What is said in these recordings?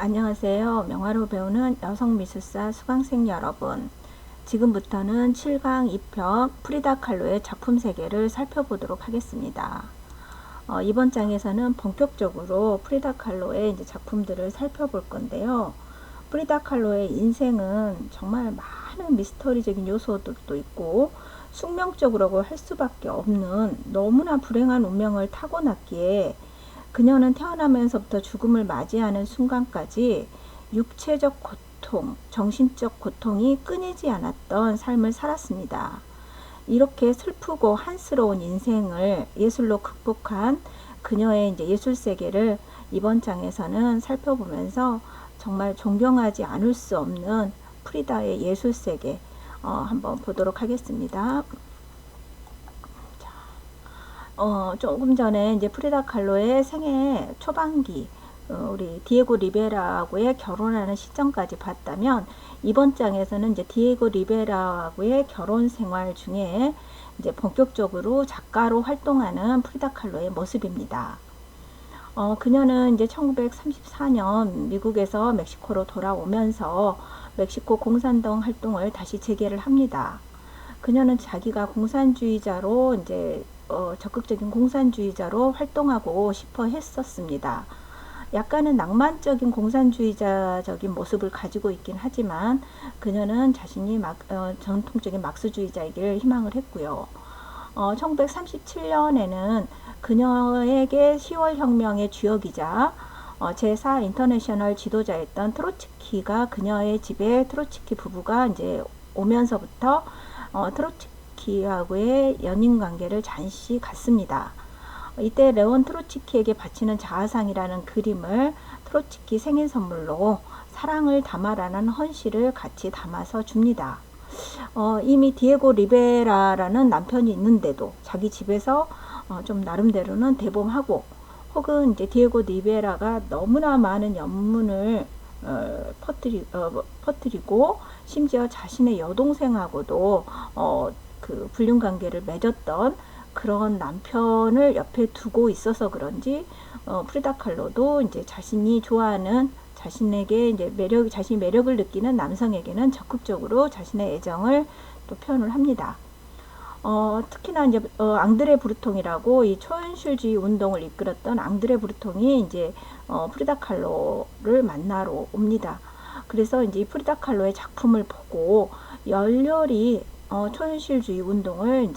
안녕하세요. 명화로 배우는 여성미술사 수강생 여러분. 지금부터는 7강 2편 프리다 칼로의 작품 세계를 살펴보도록 하겠습니다. 이번 장에서는 본격적으로 프리다 칼로의 작품들을 살펴볼 건데요. 프리다 칼로의 인생은 정말 많은 미스터리적인 요소들도 있고 숙명적이라고 할 수밖에 없는 너무나 불행한 운명을 타고났기에 그녀는 태어나면서부터 죽음을 맞이하는 순간까지 육체적 고통, 정신적 고통이 끊이지 않았던 삶을 살았습니다. 이렇게 슬프고 한스러운 인생을 예술로 극복한 그녀의 예술 세계를 이번 장에서는 살펴보면서 정말 존경하지 않을 수 없는 프리다의 예술 세계 한번 보도록 하겠습니다. 조금 전에 프리다 칼로의 생애 초반기, 우리 디에고 리베라하고의 결혼하는 시점까지 봤다면, 이번 장에서는 디에고 리베라하고의 결혼 생활 중에 본격적으로 작가로 활동하는 프리다 칼로의 모습입니다. 그녀는 1934년 미국에서 멕시코로 돌아오면서 멕시코 공산당 활동을 다시 재개를 합니다. 그녀는 자기가 공산주의자로 적극적인 공산주의자로 활동하고 싶어 했었습니다. 약간은 낭만적인 공산주의자적인 모습을 가지고 있긴 하지만 그녀는 자신이 전통적인 막스주의자이기를 희망을 했고요. 1937년에는 그녀에게 10월 혁명의 주역이자 제4 인터내셔널 지도자였던 트로츠키가 그녀의 집에 트로츠키 부부가 오면서부터 트로츠키하고의 연인 관계를 잠시 갖습니다. 이때 레온 트로츠키에게 바치는 자화상이라는 그림을 트로츠키 생일 선물로 사랑을 담아라는 헌시를 같이 담아서 줍니다. 이미 디에고 리베라라는 남편이 있는데도 자기 집에서 좀 나름대로는 대범하고, 혹은 디에고 리베라가 너무나 많은 연문을 퍼뜨리고 심지어 자신의 여동생하고도 그 불륜 관계를 맺었던 그런 남편을 옆에 두고 있어서 그런지 프리다 칼로도 자신이 좋아하는, 자신에게 자신이 매력을 느끼는 남성에게는 적극적으로 자신의 애정을 또 표현을 합니다. 특히나 앙드레 브루통이라고 이 초현실주의 운동을 이끌었던 앙드레 브루통이 프리다 칼로를 만나러 옵니다. 그래서 이 프리다 칼로의 작품을 보고 열렬히 초현실주의 운동을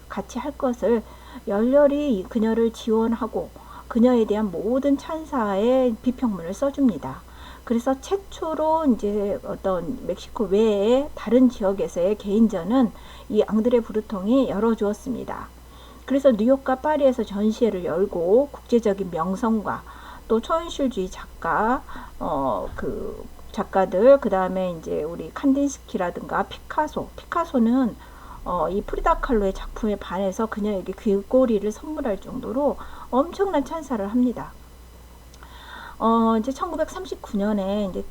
같이 할 것을 열렬히 그녀를 지원하고 그녀에 대한 모든 찬사의 비평문을 써줍니다. 그래서 최초로 어떤 멕시코 외에 다른 지역에서의 개인전은 이 앙드레 브루통이 열어주었습니다. 그래서 뉴욕과 파리에서 전시회를 열고 국제적인 명성과 또 초현실주의 작가, 그 작가들, 그 다음에 우리 칸딘스키라든가 피카소는 이 프리다 칼로의 작품에 반해서 그녀에게 귀걸이를 선물할 정도로 엄청난 찬사를 합니다. 1939년에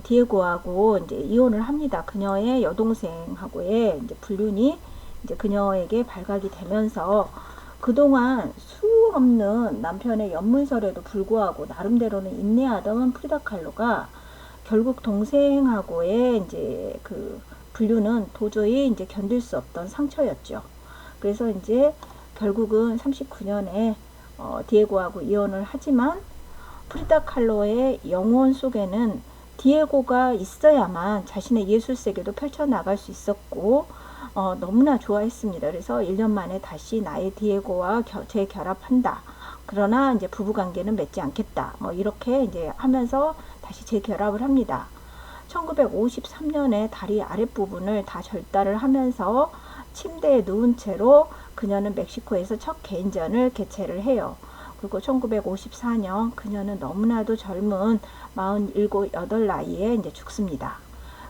디에고하고 이혼을 합니다. 그녀의 여동생하고의 불륜이 그녀에게 발각이 되면서 그동안 수 없는 남편의 연문설에도 불구하고 나름대로는 인내하던 프리다 칼로가 결국 동생하고의 그 불륜은 도저히 견딜 수 없던 상처였죠. 그래서 결국은 39년에 디에고하고 이혼을 하지만 프리다 칼로의 영혼 속에는 디에고가 있어야만 자신의 예술 세계도 펼쳐나갈 수 있었고 너무나 좋아했습니다. 그래서 1년 만에 다시 나의 디에고와 재결합한다. 그러나 부부관계는 맺지 않겠다. 이렇게 하면서 다시 재결합을 합니다. 1953년에 다리 아랫부분을 다 절단을 하면서 침대에 누운 채로 그녀는 멕시코에서 첫 개인전을 개최를 해요. 그리고 1954년 그녀는 너무나도 젊은 47, 8 나이에 죽습니다.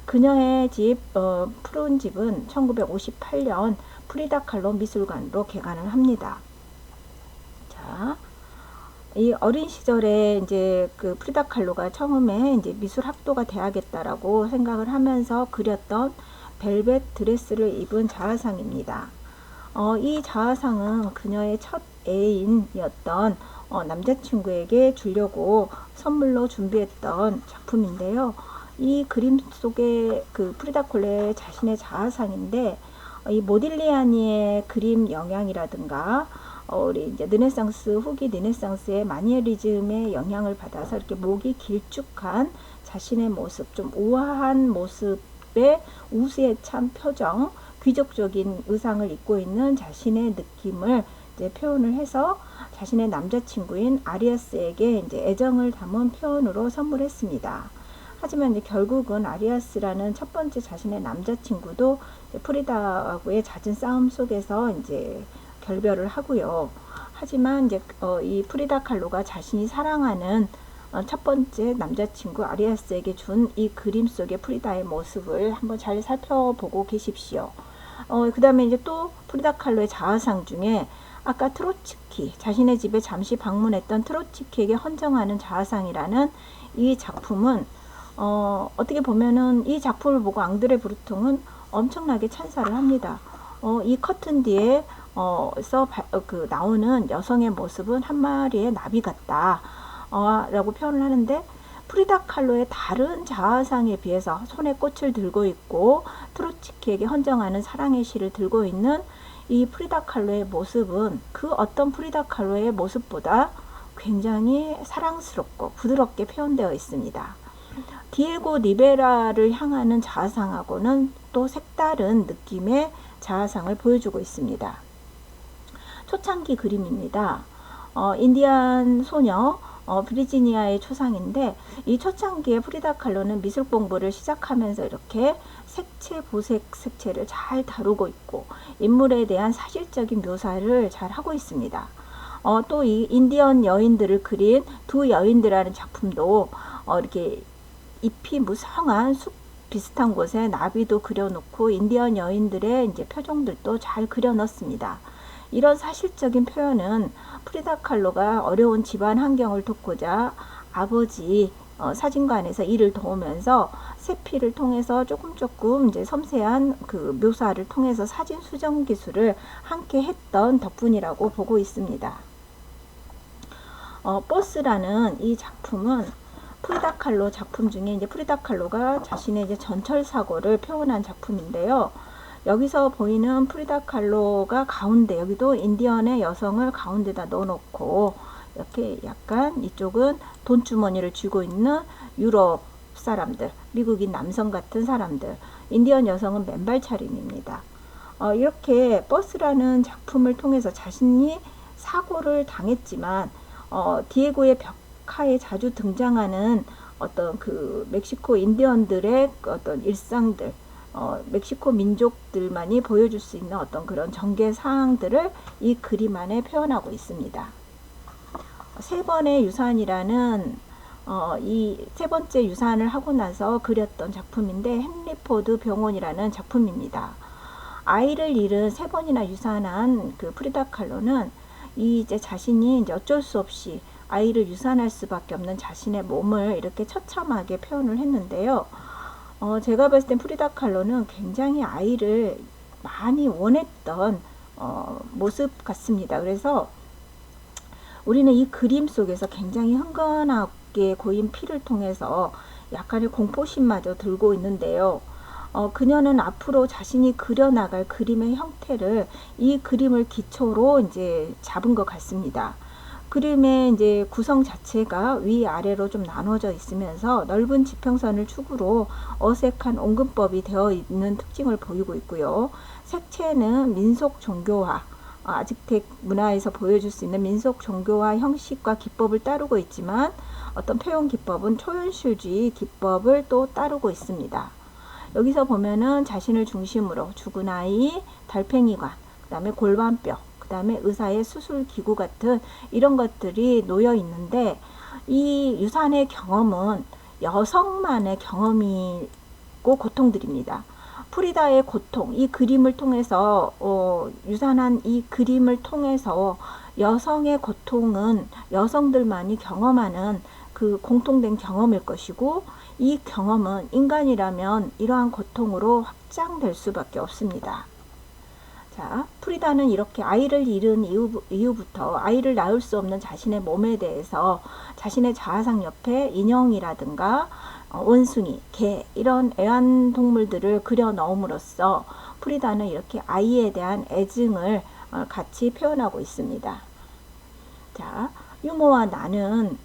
그녀의 집, 푸른 집은 1958년 프리다 칼로 미술관으로 개관을 합니다. 자, 이 어린 시절에 그 프리다 칼로가 처음에 미술 학도가 돼야겠다라고 생각을 하면서 그렸던 벨벳 드레스를 입은 자화상입니다. 이 자화상은 그녀의 첫 애인이었던 남자친구에게 주려고 선물로 준비했던 작품인데요. 이 그림 속에 그 프리다 콜레 자신의 자아상인데, 이 모딜리아니의 그림 영향이라든가 우리 이제 르네상스 후기 르네상스의 마니에리즘의 영향을 받아서 이렇게 목이 길쭉한 자신의 모습, 좀 우아한 모습의 우수에 찬 표정, 귀족적인 의상을 입고 있는 자신의 느낌을 이제 표현을 해서 자신의 남자친구인 아리아스에게 이제 애정을 담은 표현으로 선물했습니다. 하지만 이제 결국은 아리아스라는 첫 번째 자신의 남자친구도 프리다하고의 잦은 싸움 속에서 이제 결별을 하고요. 하지만 이제 이 프리다 칼로가 자신이 사랑하는 첫 번째 남자친구 아리아스에게 준 이 그림 속의 프리다의 모습을 한번 잘 살펴보고 계십시오. 그 다음에 이제 또 프리다 칼로의 자아상 중에 아까 트로츠키, 자신의 집에 잠시 방문했던 트로츠키에게 헌정하는 자아상이라는 이 작품은 어떻게 보면은 이 작품을 보고 앙드레 브루통은 엄청나게 찬사를 합니다. 이 커튼 뒤에 나오는 여성의 모습은 한 마리의 나비 같다 라고 표현을 하는데, 프리다 칼로의 다른 자아상에 비해서 손에 꽃을 들고 있고 트로츠키에게 헌정하는 사랑의 시를 들고 있는 이 프리다 칼로의 모습은 그 어떤 프리다 칼로의 모습보다 굉장히 사랑스럽고 부드럽게 표현되어 있습니다. 디에고 리베라를 향하는 자아상하고는 또 색다른 느낌의 자아상을 보여주고 있습니다. 초창기 그림입니다. 인디안 소녀 브리지니아의 초상인데, 이 초창기에 프리다 칼로는 미술 공부를 시작하면서 이렇게 색채, 보색 색채를 잘 다루고 있고 인물에 대한 사실적인 묘사를 잘 하고 있습니다. 또 이 인디언 여인들을 그린 두 여인들이라는 작품도 이렇게 잎이 무성한 숲 비슷한 곳에 나비도 그려놓고 인디언 여인들의 이제 표정들도 잘 그려 넣습니다. 이런 사실적인 표현은 프리다 칼로가 어려운 집안 환경을 돕고자 아버지 사진관에서 일을 도우면서 세피를 통해서 조금 이제 섬세한 그 묘사를 통해서 사진 수정 기술을 함께 했던 덕분이라고 보고 있습니다. 버스라는 이 작품은 프리다 칼로 작품 중에 이제 프리다 칼로가 자신의 이제 전철 사고를 표현한 작품인데요. 여기서 보이는 프리다 칼로가 가운데, 여기도 인디언의 여성을 가운데다 넣어놓고 이렇게 약간 이쪽은 돈주머니를 쥐고 있는 유럽 사람들, 미국인 남성 같은 사람들, 인디언 여성은 맨발 차림입니다. 이렇게 버스라는 작품을 통해서 자신이 사고를 당했지만 디에고의 벽화에 자주 등장하는 어떤 그 멕시코 인디언들의 어떤 일상들, 멕시코 민족들만이 보여줄 수 있는 어떤 그런 전개 사항들을 이 그림 안에 표현하고 있습니다. 세 번의 유산이라는 이 세 번째 유산을 하고 나서 그렸던 작품인데, 헨리 포드 병원이라는 작품입니다. 아이를 잃은 세 번이나 유산한 그 프리다 칼로는 이제 자신이 이제 어쩔 수 없이 아이를 유산할 수밖에 없는 자신의 몸을 이렇게 처참하게 표현을 했는데요. 제가 봤을 땐 프리다 칼로는 굉장히 아이를 많이 원했던 모습 같습니다. 그래서 우리는 이 그림 속에서 굉장히 흥건하게 고인 피를 통해서 약간의 공포심마저 들고 있는데요. 그녀는 앞으로 자신이 그려나갈 그림의 형태를 이 그림을 기초로 이제 잡은 것 같습니다. 그림의 이제 구성 자체가 위아래로 좀 나눠져 있으면서 넓은 지평선을 축으로 어색한 옹근법이 되어 있는 특징을 보이고 있고요. 색채는 민속 종교화, 아즈텍 문화에서 보여줄 수 있는 민속 종교화 형식과 기법을 따르고 있지만 어떤 표현 기법은 초현실주의 기법을 또 따르고 있습니다. 여기서 보면은 자신을 중심으로 죽은 아이, 달팽이관, 그 다음에 골반뼈, 그 다음에 의사의 수술 기구 같은 이런 것들이 놓여 있는데, 이 유산의 경험은 여성만의 경험이고 고통들입니다. 프리다의 고통, 이 그림을 통해서 유산한 이 그림을 통해서 여성의 고통은 여성들만이 경험하는 그 공통된 경험일 것이고, 이 경험은 인간이라면 이러한 고통으로 확장될 수밖에 없습니다. 자, 프리다는 이렇게 아이를 잃은 이후부터 아이를 낳을 수 없는 자신의 몸에 대해서 자신의 자아상 옆에 인형이라든가 원숭이, 개 이런 애완동물들을 그려 넣음으로써 프리다는 이렇게 아이에 대한 애증을 같이 표현하고 있습니다. 자, 유모와 나는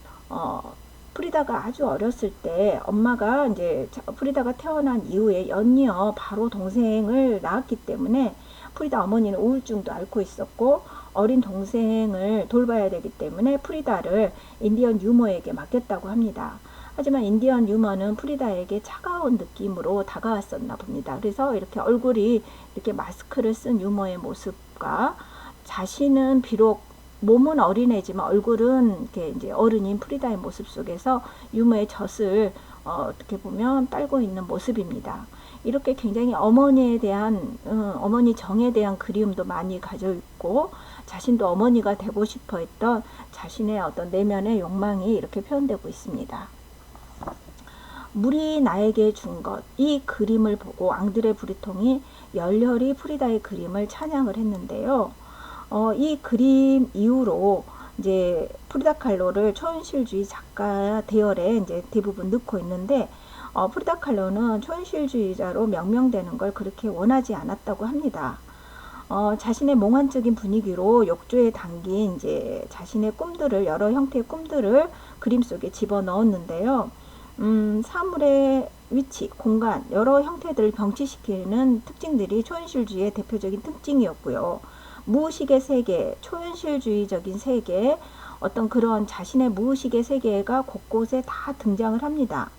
프리다가 아주 어렸을 때 엄마가 이제 프리다가 태어난 이후에 연이어 바로 동생을 낳았기 때문에 프리다 어머니는 우울증도 앓고 있었고 어린 동생을 돌봐야 되기 때문에 프리다를 인디언 유모에게 맡겼다고 합니다. 하지만 인디언 유머는 프리다에게 차가운 느낌으로 다가왔었나 봅니다. 그래서 이렇게 얼굴이 이렇게 마스크를 쓴 유머의 모습과 자신은 비록 몸은 어린애지만 얼굴은 이렇게 이제 어른인 프리다의 모습 속에서 유머의 젖을 어떻게 보면 빨고 있는 모습입니다. 이렇게 굉장히 어머니에 대한 어머니 정에 대한 그리움도 많이 가져 있고 자신도 어머니가 되고 싶어 했던 자신의 어떤 내면의 욕망이 이렇게 표현되고 있습니다. 물이 나에게 준 것, 이 그림을 보고 앙드레 브레통이 열렬히 프리다의 그림을 찬양을 했는데요. 이 그림 이후로 이제 프리다 칼로를 초현실주의 작가 대열에 이제 대부분 넣고 있는데 프리다 칼로는 초현실주의자로 명명되는 걸 그렇게 원하지 않았다고 합니다. 자신의 몽환적인 분위기로 욕조에 담긴 이제 자신의 꿈들을 여러 형태의 꿈들을 그림 속에 집어 넣었는데요. 사물의 위치, 공간, 여러 형태들을 병치시키는 특징들이 초현실주의의 대표적인 특징이었고요. 무의식의 세계, 초현실주의적인 세계, 어떤 그런 자신의 무의식의 세계가 곳곳에 다 등장을 합니다.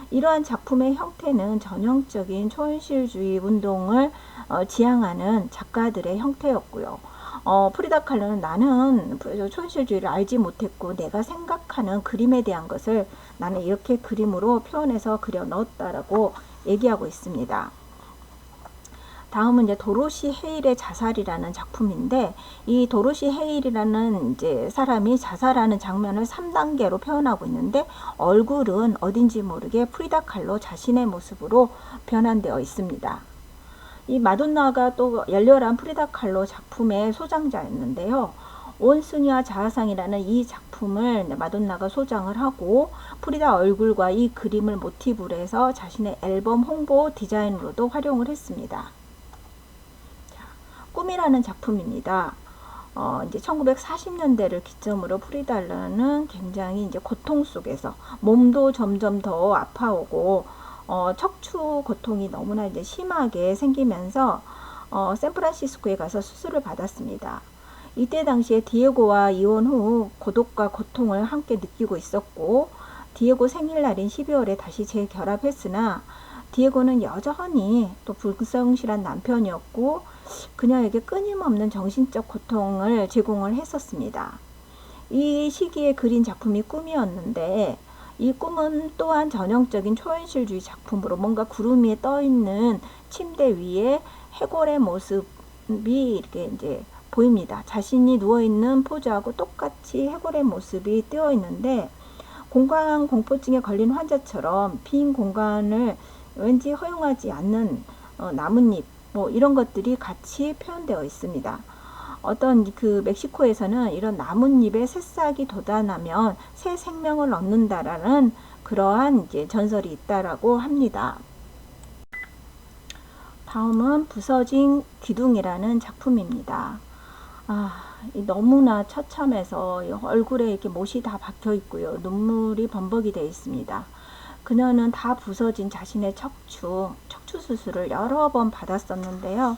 이러한 작품의 형태는 전형적인 초현실주의 운동을 지향하는 작가들의 형태였고요. 프리다 칼로는 나는 초현실주의를 알지 못했고 내가 생각하는 그림에 대한 것을 나는 이렇게 그림으로 표현해서 그려 넣었다라고 얘기하고 있습니다. 다음은 이제 도로시 헤일의 자살이라는 작품인데 이 도로시 헤일이라는 이제 사람이 자살하는 장면을 3단계로 표현하고 있는데 얼굴은 어딘지 모르게 프리다 칼로 자신의 모습으로 변환되어 있습니다. 이 마돈나가 또 열렬한 프리다 칼로 작품의 소장자였는데요. 원숭이와 자아상이라는 이 작품을 마돈나가 소장을 하고 프리다 얼굴과 이 그림을 모티브로 해서 자신의 앨범 홍보 디자인으로도 활용을 했습니다. 꿈이라는 작품입니다. 이제 1940년대를 기점으로 프리다는 굉장히 이제 고통 속에서 몸도 점점 더 아파오고 척추 고통이 너무나 이제 심하게 생기면서 샌프란시스코에 가서 수술을 받았습니다. 이때 당시에 디에고와 이혼 후 고독과 고통을 함께 느끼고 있었고 디에고 생일날인 12월에 다시 재결합했으나 디에고는 여전히 또 불성실한 남편이었고 그녀에게 끊임없는 정신적 고통을 제공을 했었습니다. 이 시기에 그린 작품이 꿈이었는데 이 꿈은 또한 전형적인 초현실주의 작품으로 뭔가 구름 위에 떠 있는 침대 위에 해골의 모습이 이렇게 이제 보입니다. 자신이 누워 있는 포즈하고 똑같이 해골의 모습이 띄어 있는데 공간 공포증에 걸린 환자처럼 빈 공간을 왠지 허용하지 않는 나뭇잎 뭐 이런 것들이 같이 표현되어 있습니다. 어떤 그 멕시코에서는 이런 나뭇잎에 새싹이 돋아나면 새 생명을 얻는다라는 그러한 이제 전설이 있다라고 합니다. 다음은 부서진 기둥이라는 작품입니다. 너무나 처참해서 얼굴에 이렇게 못이 다 박혀 있고요. 눈물이 범벅이 되어 있습니다. 그녀는 다 부서진 자신의 척추 수술을 여러 번 받았었는데요.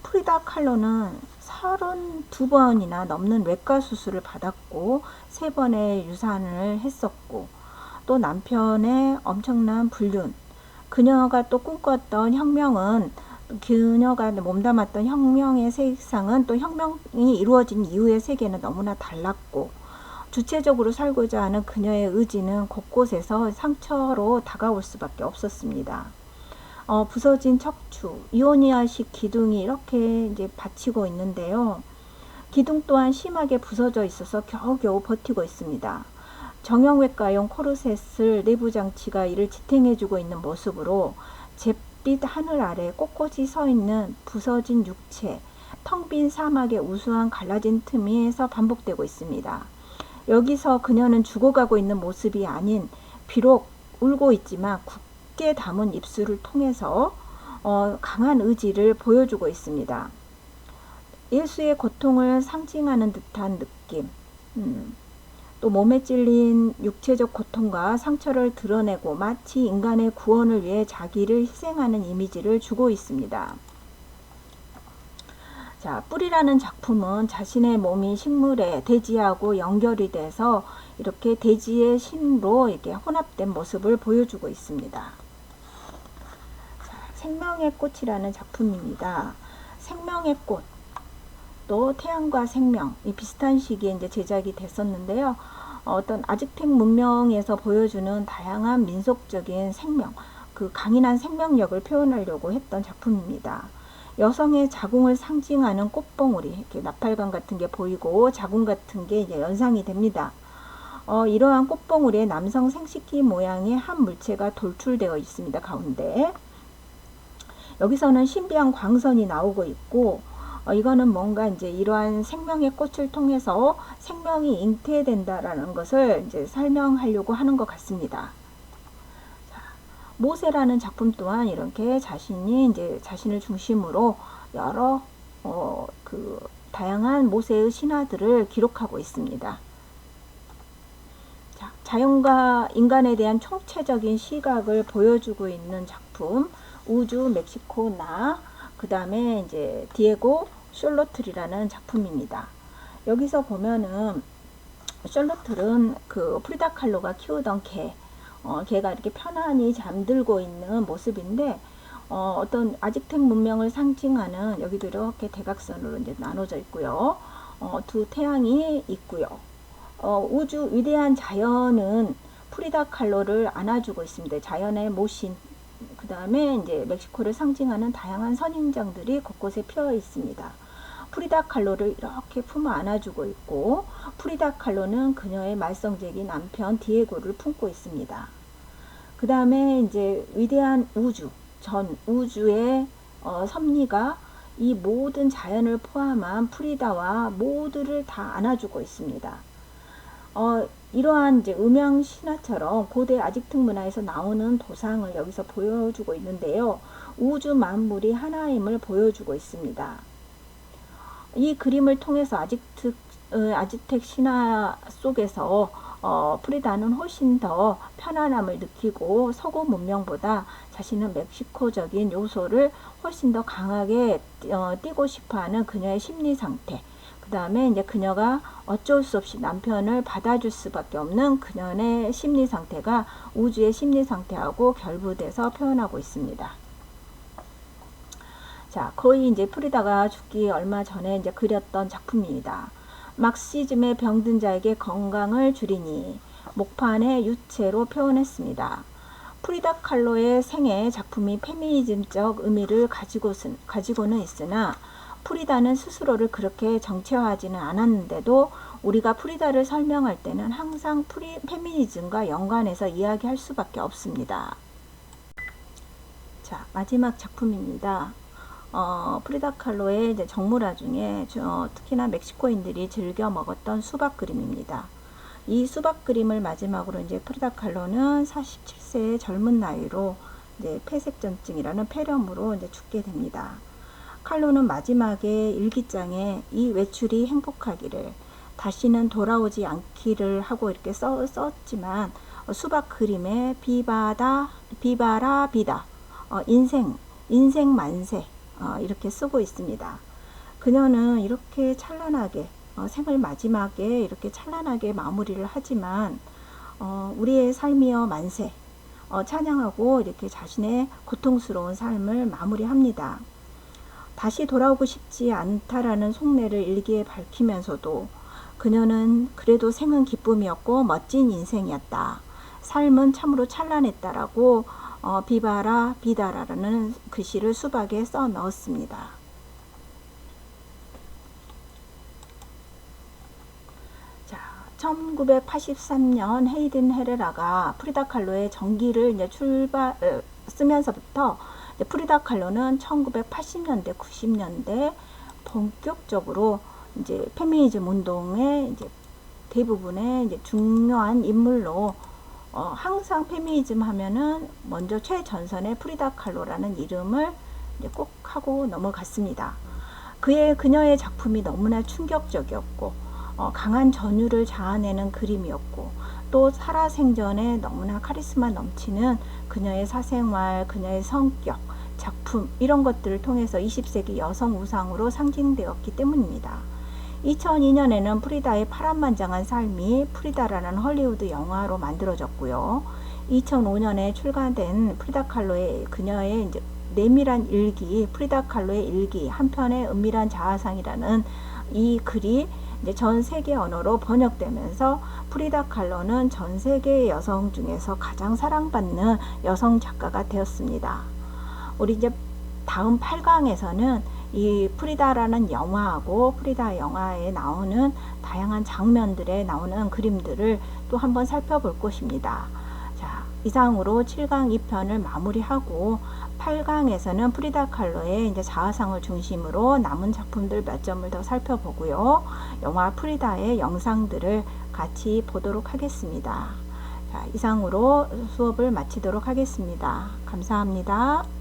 프리다 칼로는 32번이나 넘는 외과 수술을 받았고 3번의 유산을 했었고 또 남편의 엄청난 불륜, 그녀가 또 꿈꿨던 혁명은 그녀가 몸담았던 혁명의 세상은 또 혁명이 이루어진 이후의 세계는 너무나 달랐고 주체적으로 살고자 하는 그녀의 의지는 곳곳에서 상처로 다가올 수밖에 없었습니다. 부서진 척추, 이오니아식 기둥이 이렇게 이제 받치고 있는데요. 기둥 또한 심하게 부서져 있어서 겨우겨우 버티고 있습니다. 정형외과용 코르셋을 내부 장치가 이를 지탱해주고 있는 모습으로 잿빛 하늘 아래 꼿꼿이 서 있는 부서진 육체, 텅 빈 사막의 우수한 갈라진 틈에서 반복되고 있습니다. 여기서 그녀는 죽어가고 있는 모습이 아닌, 비록 울고 있지만 굳게 담은 입술을 통해서 강한 의지를 보여주고 있습니다. 예수의 고통을 상징하는 듯한 느낌, 또 몸에 찔린 육체적 고통과 상처를 드러내고 마치 인간의 구원을 위해 자기를 희생하는 이미지를 주고 있습니다. 자, 뿔이라는 작품은 자신의 몸이 식물에, 대지하고 연결이 돼서 이렇게 대지의 신으로 이렇게 혼합된 모습을 보여주고 있습니다. 자, 생명의 꽃이라는 작품입니다. 생명의 꽃, 또 태양과 생명, 이 비슷한 시기에 이제 제작이 됐었는데요. 어떤 아즈텍 문명에서 보여주는 다양한 민속적인 생명, 그 강인한 생명력을 표현하려고 했던 작품입니다. 여성의 자궁을 상징하는 꽃봉오리, 이렇게 나팔관 같은 게 보이고 자궁 같은 게 이제 연상이 됩니다. 이러한 꽃봉오리에 남성 생식기 모양의 한 물체가 돌출되어 있습니다. 가운데 여기서는 신비한 광선이 나오고 있고, 이거는 뭔가 이제 이러한 생명의 꽃을 통해서 생명이 잉태된다라는 것을 이제 설명하려고 하는 것 같습니다. 자, 모세라는 작품 또한 이렇게 자신을 중심으로 여러 다양한 모세의 신화들을 기록하고 있습니다. 자, 자연과 인간에 대한 총체적인 시각을 보여주고 있는 작품, 우주 멕시코 나, 그 다음에 이제 디에고 숄로틀이라는 작품입니다. 여기서 보면은 숄로틀은 그 프리다 칼로가 키우던 개가 이렇게 편안히 잠들고 있는 모습인데, 어떤 아즈텍 문명을 상징하는, 여기도 이렇게 대각선으로 이제 나눠져 있고요. 두 태양이 있고요. 우주 위대한 자연은 프리다 칼로를 안아주고 있습니다. 자연의 모신, 그 다음에 이제 멕시코를 상징하는 다양한 선인장들이 곳곳에 피어 있습니다. 프리다 칼로를 이렇게 품어 안아주고 있고, 프리다 칼로는 그녀의 말썽쟁이 남편 디에고를 품고 있습니다. 그 다음에 이제 위대한 우주, 전 우주의 섭리가 이 모든 자연을 포함한 프리다와 모두를 다 안아주고 있습니다. 이러한 이제 음양 신화처럼 고대 아즈텍 문화에서 나오는 도상을 여기서 보여주고 있는데요. 우주 만물이 하나임을 보여주고 있습니다. 이 그림을 통해서 아즈텍 신화 속에서 프리다는 훨씬 더 편안함을 느끼고 서구 문명보다 자신은 멕시코적인 요소를 훨씬 더 강하게 띄고 싶어하는 그녀의 심리 상태, 그 다음에 이제 그녀가 어쩔 수 없이 남편을 받아줄 수밖에 없는 그녀의 심리 상태가 우주의 심리 상태하고 결부돼서 표현하고 있습니다. 자, 거의 이제 프리다가 죽기 얼마 전에 이제 그렸던 작품입니다. 막시즘에 병든 자에게 건강을 주리니, 목판의 유체로 표현했습니다. 프리다 칼로의 생애 작품이 페미니즘적 의미를 가지고는 있으나, 프리다는 스스로를 그렇게 정체화하지는 않았는데도 우리가 프리다를 설명할 때는 항상 페미니즘과 연관해서 이야기할 수밖에 없습니다. 자, 마지막 작품입니다. 프리다 칼로의 이제 정물화 중에 특히나 멕시코인들이 즐겨 먹었던 수박 그림입니다. 이 수박 그림을 마지막으로 이제 프리다 칼로는 47세의 젊은 나이로 이제 폐색전증이라는 폐렴으로 이제 죽게 됩니다. 칼로는 마지막에 일기장에 이 외출이 행복하기를, 다시는 돌아오지 않기를 하고 이렇게 썼지만, 수박 그림에 비바라 비다, 인생 만세, 이렇게 쓰고 있습니다. 그녀는 이렇게 찬란하게 생을 마지막에 이렇게 찬란하게 마무리를 하지만, 우리의 삶이여 만세 찬양하고 이렇게 자신의 고통스러운 삶을 마무리합니다. 다시 돌아오고 싶지 않다라는 속내를 일기에 밝히면서도 그녀는 그래도 생은 기쁨이었고 멋진 인생이었다, 삶은 참으로 찬란했다라고 비바라 비다라는 글씨를 수박에 써 넣었습니다. 자, 1983년 헤이든 헤레라가 프리다 칼로의 전기를 이제 쓰면서부터 프리다 칼로는 1980년대, 90년대 본격적으로 이제 페미니즘 운동의 이제 대부분의 이제 중요한 인물로 항상 페미니즘 하면은 먼저 최전선의 프리다 칼로라는 이름을 이제 꼭 하고 넘어갔습니다. 그녀의 작품이 너무나 충격적이었고 강한 전율을 자아내는 그림이었고 또 살아생전에 너무나 카리스마 넘치는 그녀의 사생활, 그녀의 성격, 작품 이런 것들을 통해서 20세기 여성 우상으로 상징되었기 때문입니다. 2002년에는 프리다의 파란만장한 삶이 프리다라는 헐리우드 영화로 만들어졌고요. 2005년에 출간된 프리다 칼로의 그녀의 이제 내밀한 일기, 프리다 칼로의 일기 한편의 은밀한 자아상이라는 이 글이 이제 전 세계 언어로 번역되면서 프리다 칼로는 전 세계 여성 중에서 가장 사랑받는 여성 작가가 되었습니다. 우리 이제 다음 8강에서는 이 프리다라는 영화하고 프리다 영화에 나오는 다양한 장면들에 나오는 그림들을 또 한번 살펴볼 것입니다. 자, 이상으로 7강 2편을 마무리하고 8강에서는 프리다 칼로의 이제 자아상을 중심으로 남은 작품들 몇 점을 더 살펴보고요. 영화 프리다의 영상들을 같이 보도록 하겠습니다. 자, 이상으로 수업을 마치도록 하겠습니다. 감사합니다.